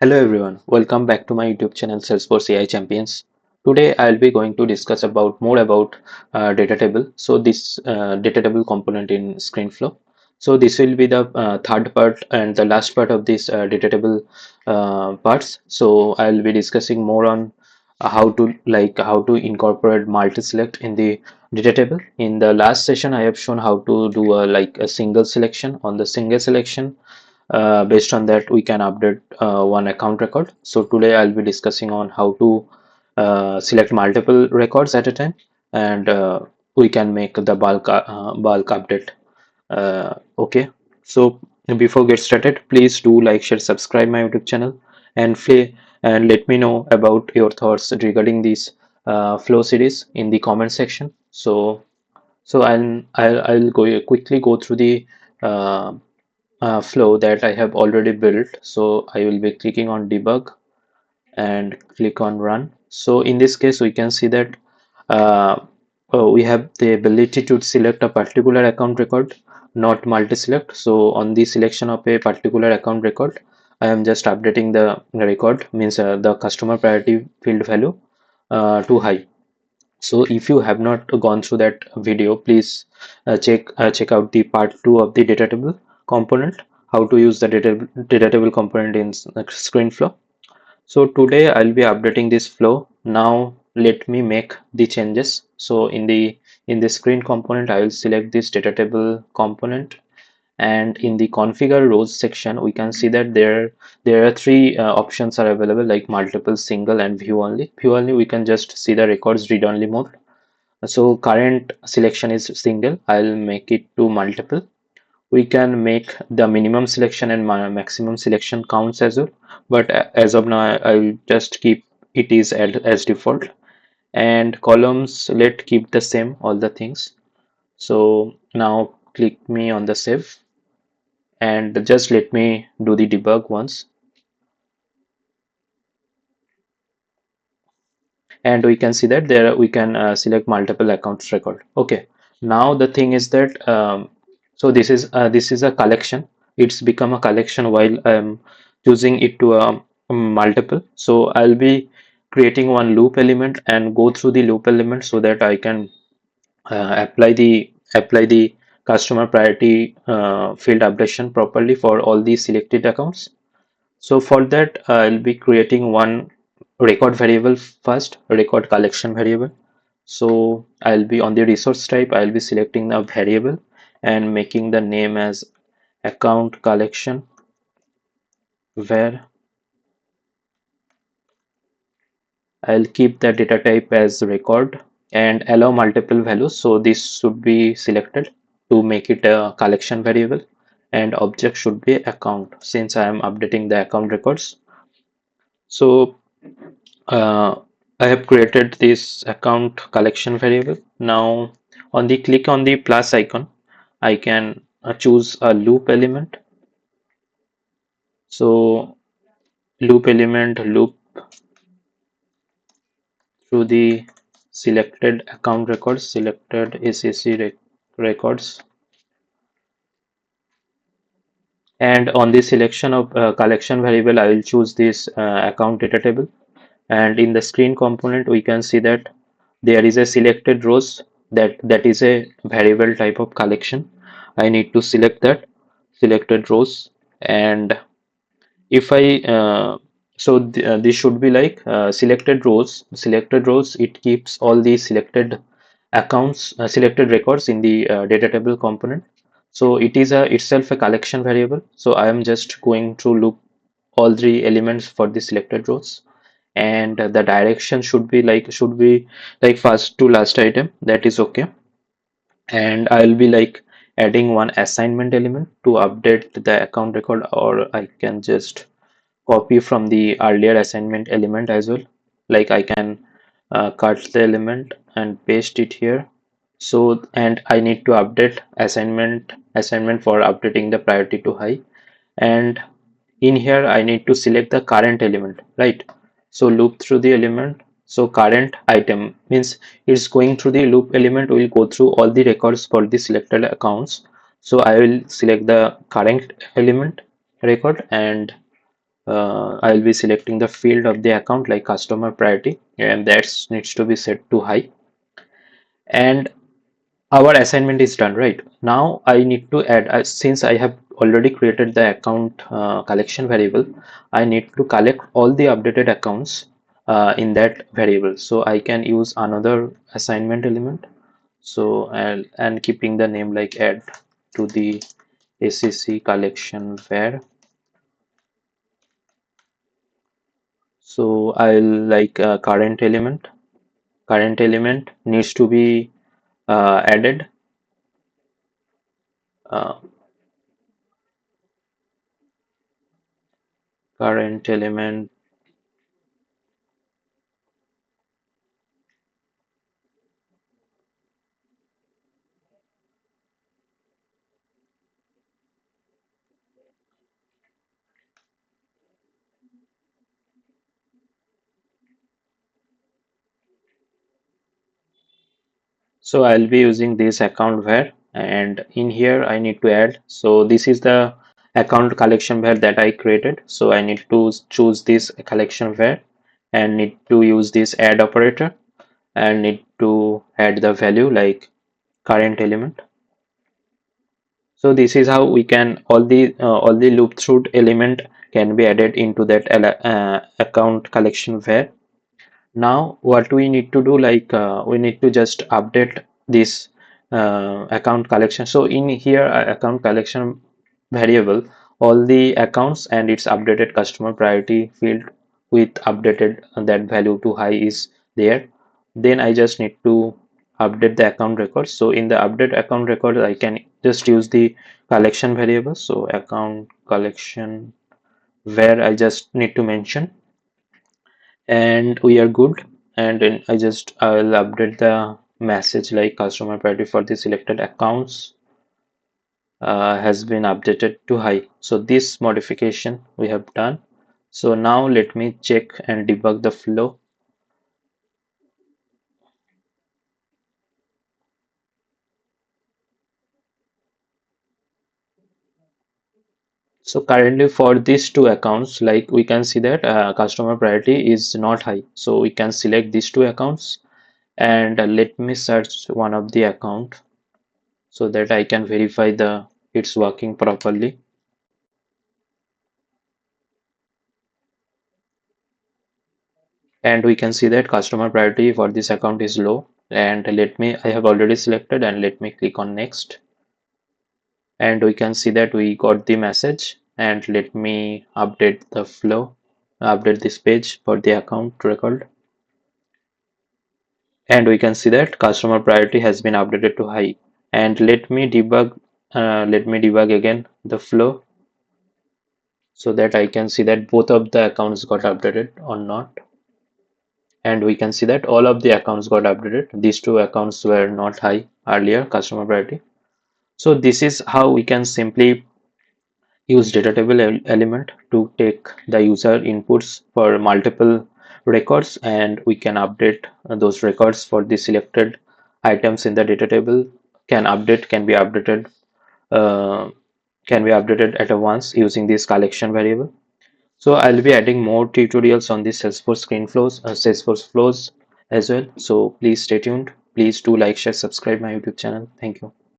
Hello everyone, welcome back to my YouTube channel Salesforce AI Champions. Today I'll be going to discuss about more about data table. So this data table component in ScreenFlow. So this will be the third part and the last part of this data table parts. So I'll be discussing more on how to incorporate multi-select in the data table. In the last session, I have shown how to do a single selection. On the single selection, based on that we can update one account record. So today I'll be discussing on how to select multiple records at a time, and we can make the bulk update. Okay, so before get started, please do like, share, subscribe my YouTube channel, and play and let me know about your thoughts regarding this flow series in the comment section. So I'll go quickly go through the uh, flow that I have already built. So I will be clicking on debug and click on run. So in this case, we can see that uh, we have the ability to select a particular account record, not multi-select. So on the selection of a particular account record, I am just updating the record, means the customer priority field value to high. So if you have not gone through that video, please check out the part 2 of the data table component, how to use the data table component in ScreenFlow. So today I'll be updating this flow. Now let me make the changes. So in the screen component, I will select this data table component, and in the configure rows section we can see that there are three options are available, like multiple, single, and view only. View only, we can just see the records read only mode. So current selection is single, I'll make it to multiple. We can make the minimum selection and maximum selection counts as well, but as of now I'll just keep it is as default. And columns, let keep the same, all the things. So now click me on the save, and just let me do the debug once, and we can see that there we can select multiple accounts record. Okay, now the thing is that so this is a collection. It's become a collection while I'm choosing it to a multiple. So I'll be creating one loop element and go through the loop element so that I can apply the customer priority field updation properly for all the selected accounts. So for that, I'll be creating one record variable first, record collection variable. So I'll be on the resource type, I'll be selecting a variable and making the name as account collection where I'll keep the data type as record and allow multiple values. So this should be selected to make it a collection variable, and object should be account since I am updating the account records. So uh, I have created this account collection variable. Now on the click on the plus icon, I can choose a loop element. So loop element, loop through the selected account records, selected records, and on the selection of collection variable, I will choose this account data table. And in the screen component, we can see that there is a selected rows, that is a variable type of collection. I need to select that selected rows, and if I this should be like selected rows, it keeps all the selected accounts, selected records in the data table component. So it is a itself a collection variable. So I am just going to loop all three elements for the selected rows, and the direction should be like first to last item, that is okay. And I'll be like adding one assignment element to update the account record, or I can just copy from the earlier assignment element as well. Like I can cut the element and paste it here. So, and I need to update assignment for updating the priority to high. And in here I need to select the current element, right? So loop through the element. So current item means it's going through the loop element, will go through all the records for the selected accounts. So I will select the current element record, and I'll be selecting the field of the account like customer priority, and that needs to be set to high. And our assignment is done, right? Now I need to add, since I have already created the account collection variable, I need to collect all the updated accounts in that variable. So I can use another assignment element. So and keeping the name like add to the ACC collection var. So I'll like current element needs to be added. uh, Current element. So I'll be using this account var, and in here I need to add. So this is the account collection var that I created. So I need to choose this collection var and need to use this add operator and need to add the value like current element. So this is how we can all the loop through element can be added into that account collection var. Now what we need to do, like we need to just update this account collection. So in here account collection variable, all the accounts and its updated customer priority field with updated that value to high is there. Then I just need to update the account records. So in the update account record I can just use the collection variable. So account collection where I just need to mention, and we are good. And then I'll update the message like customer priority for the selected accounts has been updated to high. So this modification we have done. So now let me check and debug the flow. So currently for these two accounts, like we can see that customer priority is not high. So we can select these two accounts, and let me search one of the account so that I can verify the it's working properly. And we can see that customer priority for this account is low. And I have already selected, and let me click on next, and we can see that we got the message. And let me update the flow, update this page for the account record, and we can see that customer priority has been updated to high. And let me debug again the flow so that I can see that both of the accounts got updated or not. And we can see that all of the accounts got updated. These two accounts were not high earlier customer priority. So this is how we can simply use data table element to take the user inputs for multiple records, and we can update those records for the selected items in the data table. Can be updated uh, at a once using this collection variable. So I'll be adding more tutorials on this Salesforce flows as well. So please stay tuned. Please do like, share, subscribe my YouTube channel. Thank you.